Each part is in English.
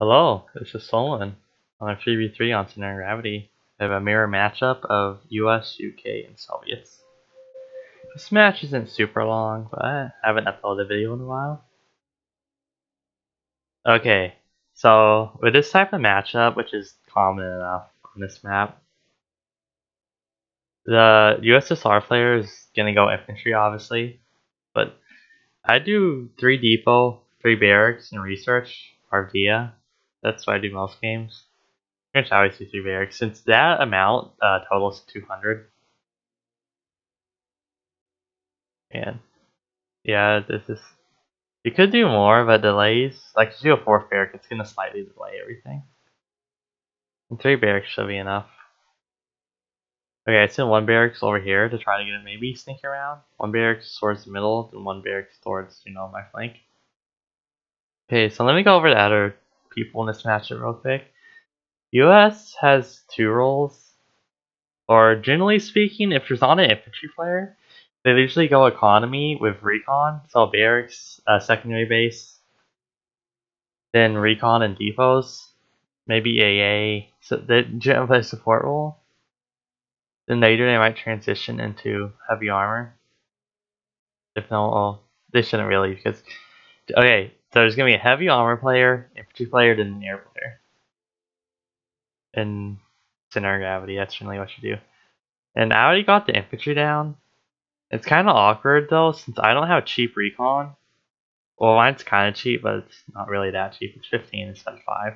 Hello, this is Solon on a 3v3 on Center of Gravity. I have a mirror matchup of US, UK, and Soviets. This match isn't super long, but I haven't uploaded a video in a while. Okay, so with this type of matchup, which is common enough on this map, the USSR player is gonna go infantry, obviously, but I do 3 depot, 3 barracks, and research, Arvia. That's what I do most games. Pretty much always do 3 barracks, since that amount totals 200. And yeah, this is, you could do more, but delays, like if you do a 4th barrack, it's gonna slightly delay everything. And 3 barracks should be enough. Okay, I sent 1 barracks over here to try to get it maybe sneak around. 1 barracks towards the middle, and 1 barracks towards, my flank. Okay, so let me go over the other people in this matchup real quick. US has 2 roles, or generally speaking, if there's not an infantry player, they usually go economy with recon, so barracks, secondary base, then recon and depots, maybe AA, so they generally play a support role. Then later they might transition into heavy armor. If no, well, they shouldn't really, because, okay, so there's going to be a heavy armor player, infantry player, then an air player. And center of gravity, that's generally what you do. And I already got the infantry down. It's kind of awkward though, since I don't have cheap recon. Well, mine's kind of cheap, but it's not really that cheap. It's 15 instead of 5.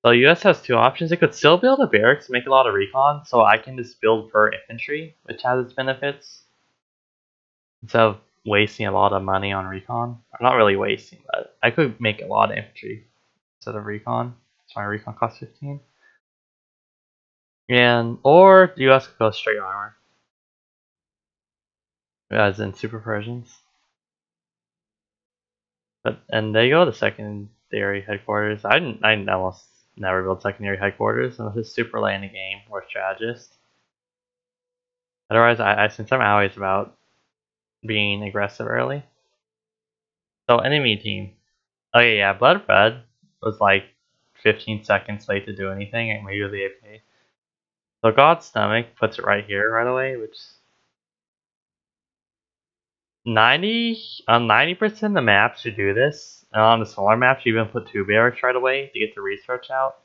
So US has 2 options. It could still build a barracks to make a lot of recon, so I can just build per infantry, which has its benefits, instead of wasting a lot of money on recon. I'm not really wasting, but I could make a lot of infantry instead of recon. So my recon costs 15. Or the US could go straight armor, as in super Persians. And they go to secondary headquarters. I almost never build secondary headquarters unless it's super late in the game or strategist. Otherwise, I since I'm always about being aggressive early. So enemy team. Okay, yeah, Blood Red was like 15 seconds late to do anything, and maybe the AP. So God's Stomach puts it right here right away, which 90% of the maps you do this, and on the smaller maps you even put 2 barracks right away to get the research out.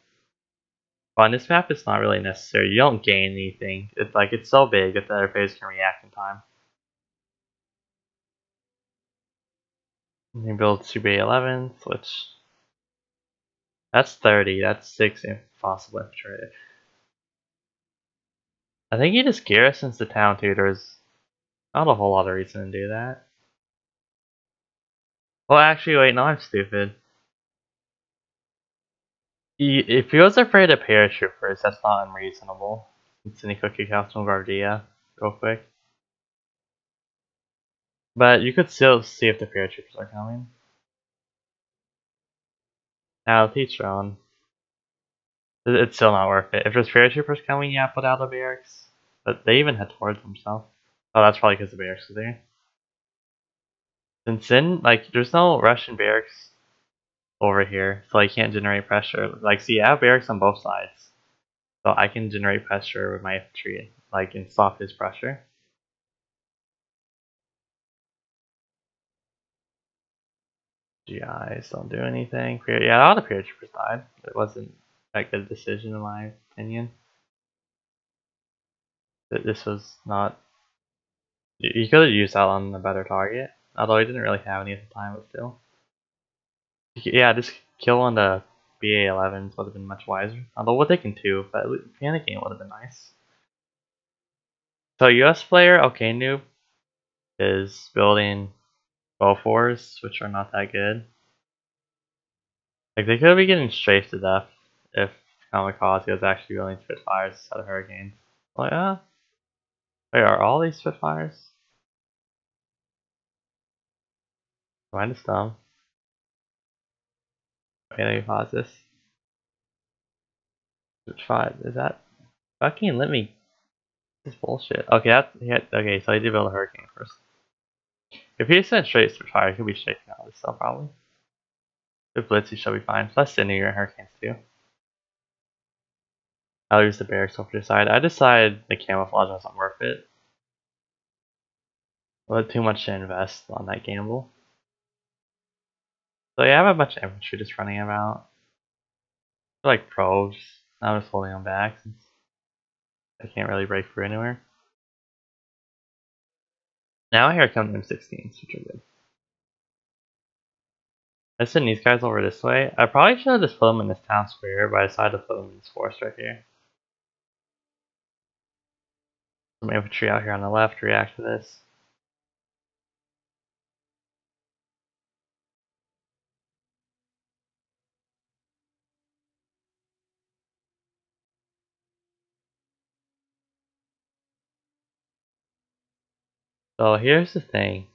But on this map it's not really necessary. You don't gain anything. It's so big that the other players can react in time. You can build 2 BA-11s, which that's 30. That's 6 impossible infantry. I think he just garrisons the town too. There's not a whole lot of reason to do that. Well, actually, wait, no, I'm stupid. If he was afraid of paratroopers, that's not unreasonable. It's any cookie Castle Guardia, real quick. But you could still see if the paratroopers are coming. Now, teach their own. It's still not worth it. If there's paratroopers coming, yeah, put out the barracks. But they even head towards themselves. Oh, that's probably because the barracks are there. Since then, there's no Russian barracks over here, so I can't generate pressure. See, I have barracks on both sides. So I can generate pressure with my infantry, and stop his pressure. GIs don't do anything. Yeah, a lot of paratroopers died. It wasn't that good a decision in my opinion. This was not. You could have used that on a better target, although he didn't really have any at the time, but still. Yeah, just kill on the BA-11s would have been much wiser. Although we're taking 2, but panicking would have been nice. So US player, okay, noob, is building Bofors, which are not that good. They could be getting strafed to death if Kamikaze was actually building Spitfires instead of Hurricanes. Oh yeah? Wait, are all these Spitfires? Am I just dumb? Okay, let me pause this. Spitfire, is that fucking let me? This is bullshit. Okay, okay, so I did build a Hurricane first. If he sent straight Spitfire, he could be shaking out this stuff probably. With Blitzy she'll be fine. Plus Cindy and Hurricanes too. I'll use the barracks over to the side. I decided the camouflage wasn't worth it. A little too much to invest on that gamble. So yeah, I have a bunch of infantry just running about. They're like probes. I'm just holding them back since I can't really break through anywhere. Now here come M16s, which are good. I send these guys over this way. I probably should have just put them in this town square, but I decided to put them in this forest right here. Some infantry out here on the left to react to this. So here's the thing.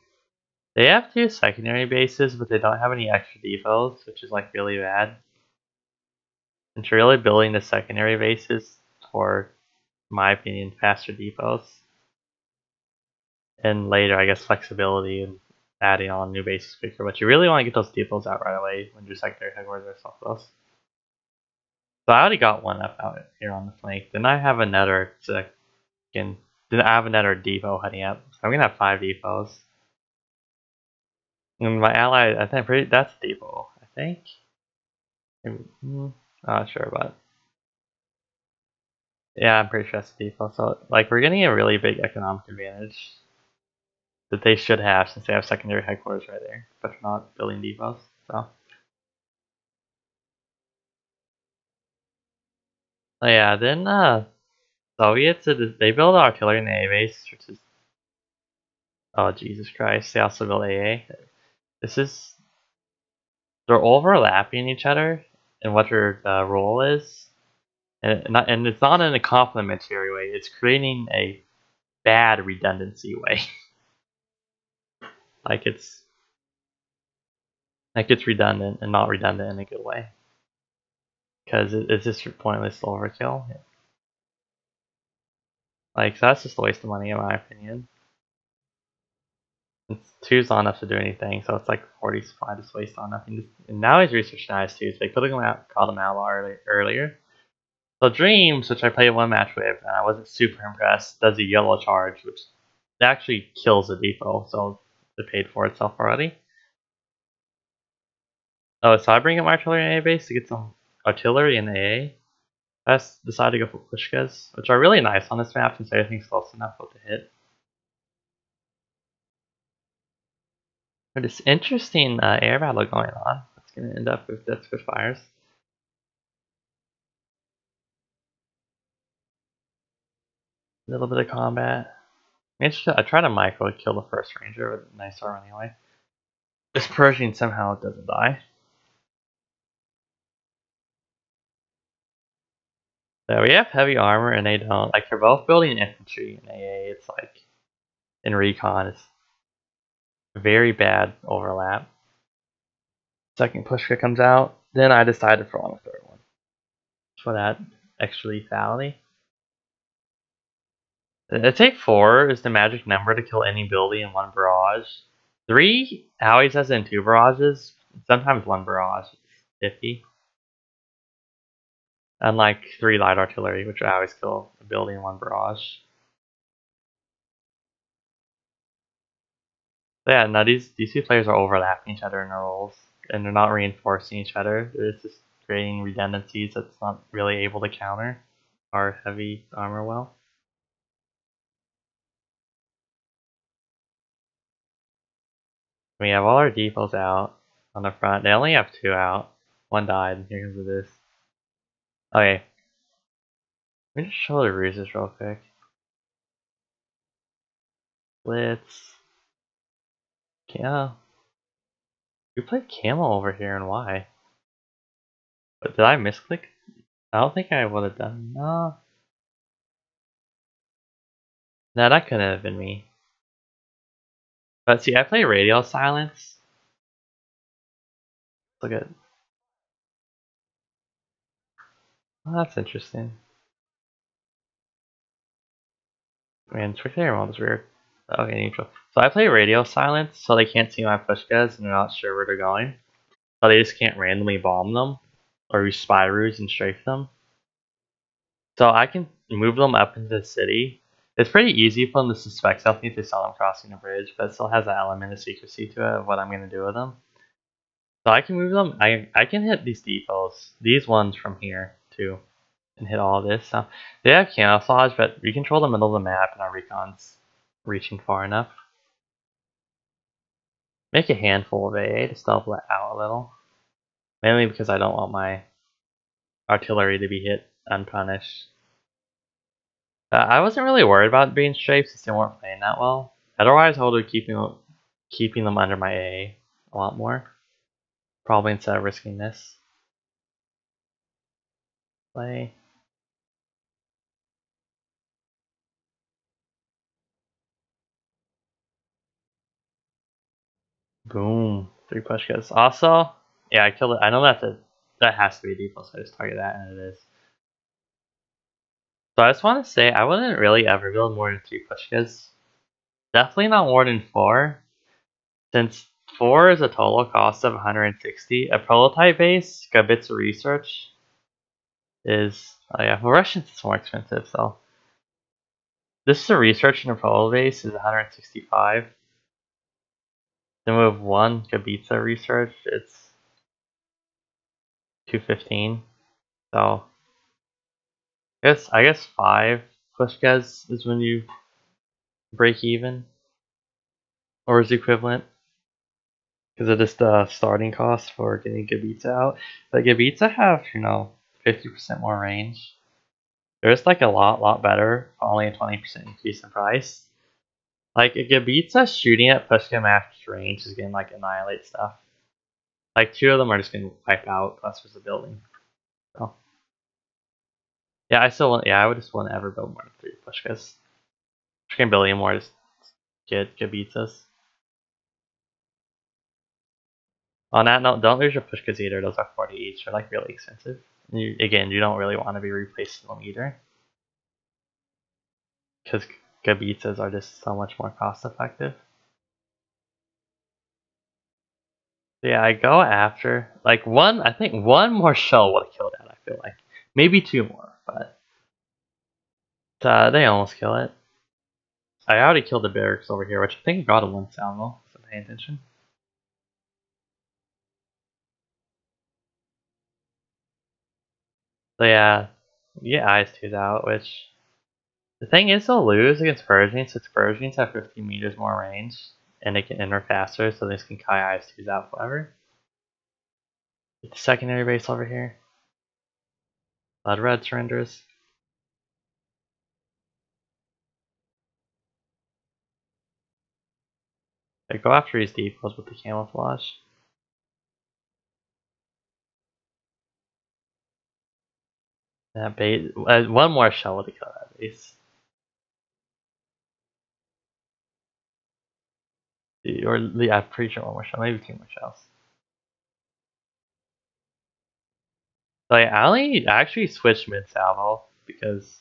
They have 2 secondary bases, but they don't have any extra depots, which is like really bad. And really building the secondary bases for, in my opinion, faster depots. And later, I guess, flexibility and adding on new bases quicker. But you really want to get those depots out right away when your secondary headquarters are so close. So I already got one up out here on the flank. Then I have another second. Then I have another depot heading up. So I'm gonna have 5 depots. And my ally, I think that's a depot. I think. I'm not sure, but yeah, I'm pretty sure that's a depot. So like we're getting a really big economic advantage that they should have since they have secondary headquarters right there, but they're not building depots. So yeah, then Soviets they build artillery in the A base, which is oh Jesus Christ. They also build AA. This is they're overlapping each other and what their role is, and it's not in a complementary way. It's creating a bad redundancy way. like it's redundant and not redundant in a good way, because it's just pointless overkill. Like so that's just a waste of money in my opinion. It's 2's not enough to do anything, so it's like 40 supply just waste on nothing. And now he's researching IS-2, so they could have called him outlaw earlier. So Dreams, which I played one match with, and I wasn't super impressed, does a yellow charge, which actually kills the depot, so it paid for itself already. Oh, so I bring up my artillery in A base to get some artillery in AA. I decided to go for pushkas, which are really nice on this map since everything's close enough with the hit. But it's interesting air battle going on. It's going to end up with death fires. A little bit of combat. I try to micro kill the first ranger with a nice arm anyway. This Pershing somehow doesn't die. So we have heavy armor and they don't. Like they're both building infantry in AA. It's like in recon, it's very bad overlap. Second pushka comes out, then I decided to throw on a third one for that extra lethality. Take 4 is the magic number to kill any building in 1 barrage. 3 always has in 2 barrages, sometimes 1 barrage. It's 50. Unlike 3 light artillery, which I always kill a building in 1 barrage. So yeah, now these 2 players are overlapping each other in their roles, and they're not reinforcing each other. It's just creating redundancies that's not really able to counter our heavy armor well. We have all our depots out on the front. They only have 2 out. 1 died. Here comes this. Okay. Let me just show the ruses real quick. Blitz. Yeah. We played Camel over here and why? But did I misclick? I don't think I would have done. No. No, that couldn't have been me. But see, I play Radio Silence. Look at. Oh, that's interesting. Man, Spectator mode is weird. Okay, neutral. So I play Radio Silence, so they can't see my pushkas and they're not sure where they're going. so they just can't randomly bomb them or use spy ruse and strafe them. So I can move them up into the city. It's pretty easy for them to suspect something if they saw them crossing a bridge, but it still has that element of secrecy to it of what I'm going to do with them. So I can move them. I can hit these depots, these ones from here too, and hit all this. So they have camouflage, but we control the middle of the map, and our recon's reaching far enough. Make a handful of AA to stop it out a little, mainly because I don't want my artillery to be hit unpunished. I wasn't really worried about being strafed since they weren't playing that well. Otherwise, I would have keeping them under my AA a lot more. Probably instead of risking this. Play. Boom. 3 push goes. Also, yeah, I killed it. I know that has to be a default, so I just target that, and it is. So I just want to say, I wouldn't really ever build more than 3 push goes. Definitely not more than 4. Since 4 is a total cost of 160, a prototype base, got bits of research, is, oh yeah, well, Russians is more expensive, so. This is a research and a prototype base is 165. Then we have 1 Kibitsa research, it's 215. So, I guess 5 pushkas is when you break even, or is equivalent. Because it is the starting cost for getting Gabita out. But Gabita have, 50% more range. They're just like a lot better, only a 20% increase in price. Like, a Gabita shooting at Pushka max range is gonna like annihilate stuff. Like, 2 of them are just gonna wipe out, plus there's a building. So, yeah, I would just want to ever build more than 3 Pushkas. If you can build any more, just get Gabitas. On that note, don't lose your Pushkas either. Those are 40 each. They're like really expensive. Again, you don't really want to be replacing them either. Because Gabitas are just so much more cost effective. So yeah, I go after, like, I think one more shell would have killed that, I feel like. Maybe 2 more, but they almost kill it. I already killed the barracks over here, which I think got a 1 salvo, so pay attention. So yeah, you get IS-2s out, which, the thing is they'll lose against Persians, since Persians have 15 meters more range, and they can enter faster, so they can Kai IS-2s out forever. Get the secondary base over here. Blood Red surrenders. They go after these depots with the camouflage. That base, one more shell would have killed that base. Or I'm pretty sure one more shell, maybe 2 more shells. So yeah, I actually switched mid salvo because,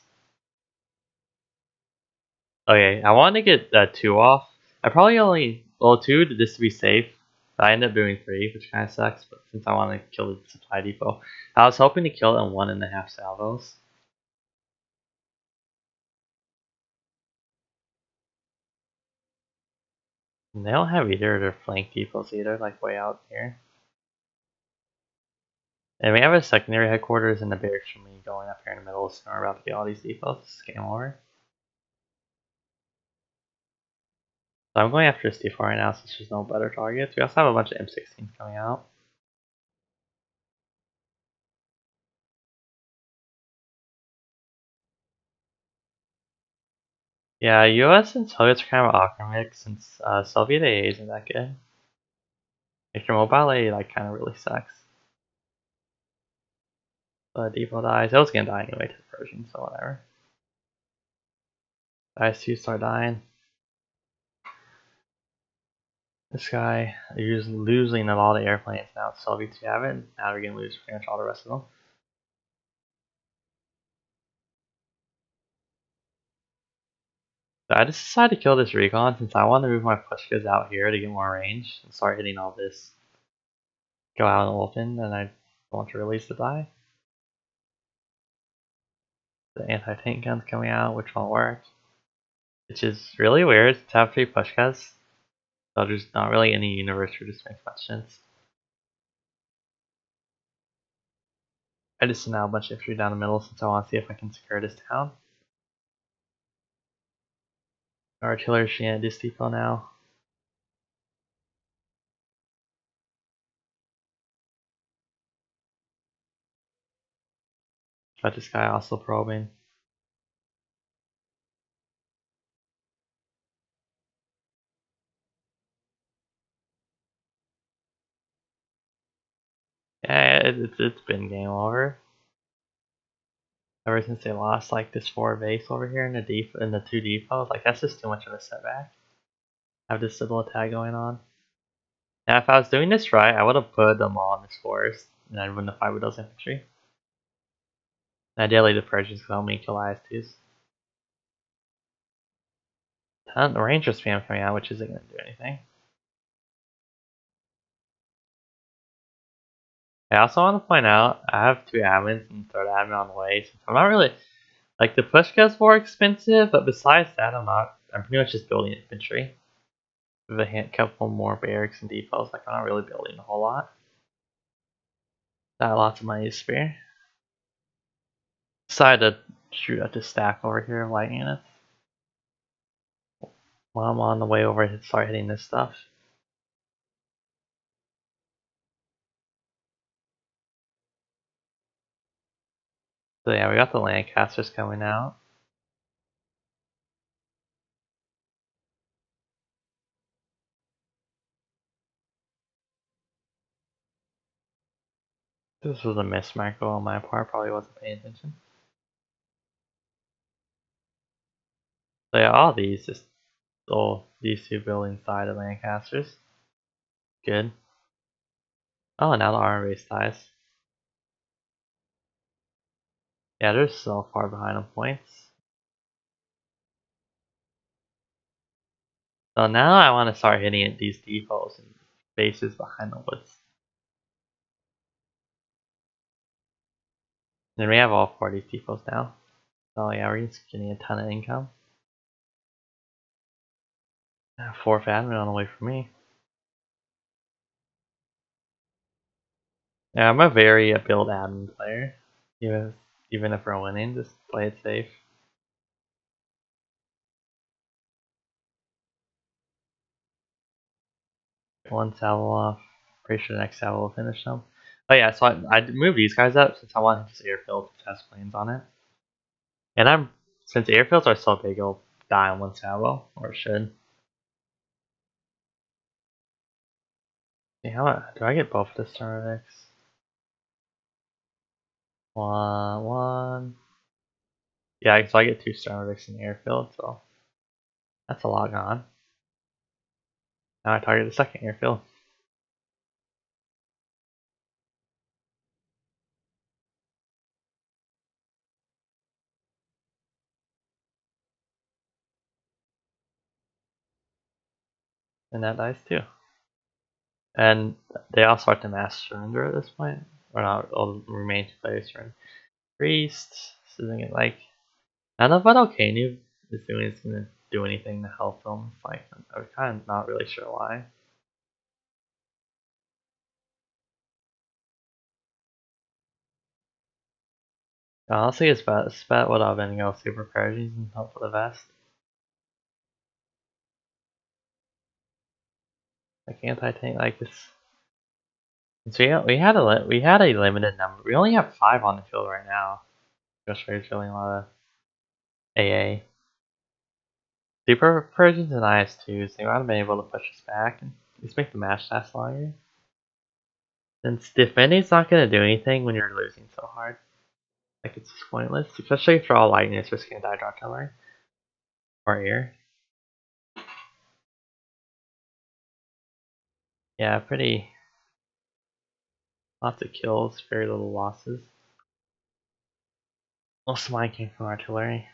okay, I wanted to get 2 off. I probably only, 2 just to be safe. I ended up doing 3, which kind of sucks, but since I want to kill the supply depot, I was hoping to kill it in 1.5 salvos. And they don't have either of their flank depots either, like way out here. And we have a secondary headquarters in the barracks from me going up here in the middle, so we're about to get all these depots. Game over. So I'm going after this depot right now since there's no better targets. We also have a bunch of M16s coming out. Yeah, US and Soviets are kind of an awkward mix since Soviet AA isn't that good. Like, your mobile AA like kind of really sucks. But depot dies. It was gonna die anyway to the Persians, so whatever. IS-2 start dying. This guy is losing a lot of airplanes now. Soviets have it. Now we're gonna lose pretty much all the rest of them. So I just decided to kill this recon since I want to move my pushkas out here to get more range and start hitting all this. go out in the open, and I want to release the die. The anti-tank gun's coming out, which won't work. Which is really weird to have 3 pushkas. So there's not really any universe where this makes much sense. I just sent out a bunch of infantry down the middle since I want to see if I can secure this town. Artillery should at this depot now. But this guy also probing. Yeah, it's been game over. Ever since they lost like this 4 base over here in the 2 depots, like that's just too much of a setback. Have this little attack going on. Now if I was doing this right, I would have put them all in this forest, and I wouldn't have fight with those infantry. Ideally the Persians could help me kill IS-2s. The Ranger spam coming out, which isn't going to do anything. I also want to point out, I have 2 admins and 3rd admin on the way, so I'm not really, like the pushka's more expensive, but besides that I'm pretty much just building infantry. With a couple more barracks and depots, like I'm not really building a whole lot. Got lots of money to spare. Decided to shoot at this stack over here of light units. While I'm on the way over to start hitting this stuff. So yeah, we got the Lancasters coming out. This was a miss, Marco, on my part. Probably wasn't paying attention. So yeah, all these just these 2 buildings side of Lancasters. Good. Oh, now the armor base dies. Yeah, they're so far behind on points. So now I want to start hitting at these depots and bases behind the woods. And we have all 4 of these depots now. So yeah, we're just getting a ton of income. 4th admin on the way for me. Yeah, I'm a very build admin player. Even if we're winning, just play it safe. One salvo off. Pretty sure the next salvo will finish them. Oh yeah, so I moved these guys up since I wanted this airfield to test planes on it. And since airfields are so big, it'll die on 1 salvo, or it should. Yeah, do I get both of the Star X? One. Yeah, so I get 2 Star X in the airfield, so that's a lot gone. Now I target the 2nd airfield. And that dies too. And they all start to mass surrender at this point. Or not, all the remaining 2 players surrender. Priest, this isn't like, none of what Alkanu is doing is going to do anything to help them. Like, I'm kind of not really sure why. Honestly, it's about what I've been go super Persians and hope for the best. Like anti-tank, like this. So we had a limited number. We only have 5 on the field right now. Just feeling a lot of AA. Super Persians and IS-2s, they might have been able to push us back and just make the match last longer. Since defending's not going to do anything when you're losing so hard. Like, it's just pointless, especially for all lightning, it's risking a die drop artillery. Or air. Yeah, pretty. Lots of kills, very little losses. Most of mine came from artillery.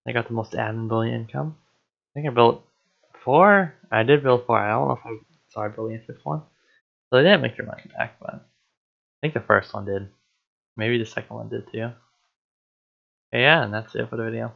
I got the most admin bullion income. I think I built 4. I did build 4. I don't know if I Sorry, building a fifth one. So they didn't make their money back, but I think the first one did. Maybe the second one did too. Yeah, and that's it for the video.